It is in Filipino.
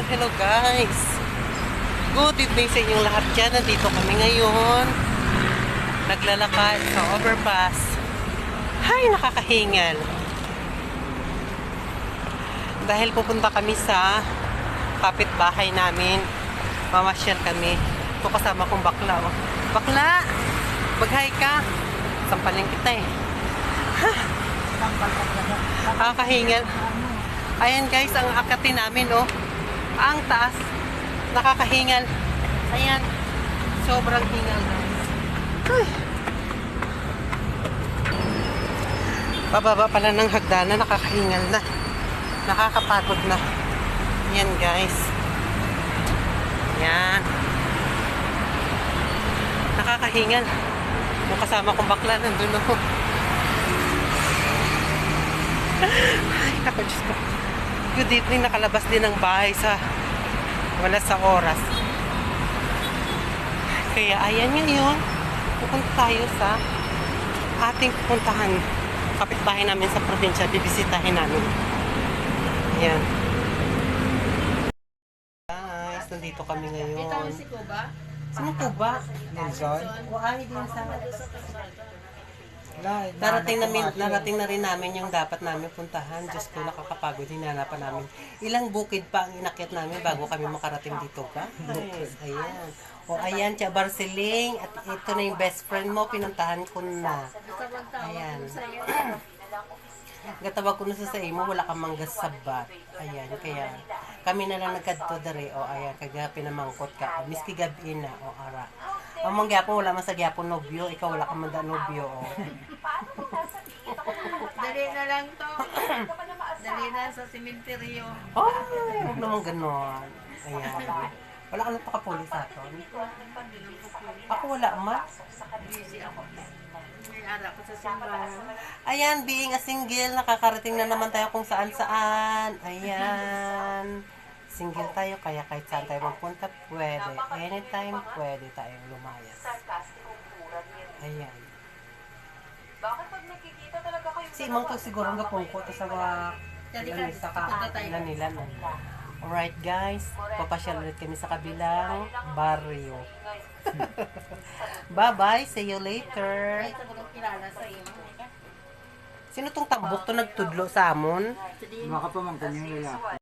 Hello guys! Good evening sa inyong lahat dyan. Nandito kami ngayon. Naglalakad sa overpass. Hay, nakakahingal. Dahil pupunta kami sa kapitbahay namin. Mamasyal kami. Ito kasama kong bakla. Oh. Bakla! Mag-hi ka! Sampaling kita eh. Ha! Nakakahingal. Ayan guys, ang akatin namin oh. Ang taas. Nakakahingal. Ayan. Sobrang hingal guys. Ay. Bababa pala ng hagdanan. Nakakahingal na. Nakakapagod na. Ayan guys. Ayan. Nakakahingal. Yung kasama kong bakla nandun ako. Ay, ako Diyos ko. Good evening, nakalabas din ng bahay sa wala sa oras. Kaya ayan ngayon, pupunta tayo sa ating pupuntahan. Kapitbahay namin sa probinsya, bibisitahin namin. Ayan. Guys, nandito kami ngayon. Kita mo si Kuba? Sino Kuba? Nelson? O ay, din sa... Narating na rin namin yung dapat namin puntahan. Diyos ko, nakakapagod. Hinanapan namin. Ilang bukid pa ang inakyat namin bago kami makarating dito ka. Ayan. O ayan, Tia Barceling. At ito na yung best friend mo. Pinuntahan ko na. Ayan. Gatawag ko na sa iyo mo, wala kang manggasabat. Ayan, kaya kami na lang nagkadto dere. O ayan, kaya pinamangkot ka. Miski gabi na. O ara. Ang mga gyapon, wala man sa gyapon nobyo. Ikaw wala kang manda nobyo. O. Dali na lang to. Dali na sa simenteryo. Oh, huwag naman ganon. Ayan. Wala ka na pakapuli sa aton. Ako wala man. Busy ako. May ara ko sa simbahan. Ayan, being a single, nakakarating na naman tayo kung saan-saan. Ayan. Single tayo, kaya kahit saan tayo magpunta, pwede. Anytime, pwede tayong lumayas. Ayan. Si Imang to siguro ang gapungko to sa mga nila. Alright guys, papasyal ulit kami sa kabilang barrio. Bye-bye, see you later. Ito ko kilala sa iyo. Sino tong tambok to nagtudlo sa amon? Mga kapamangkin yung lalaki.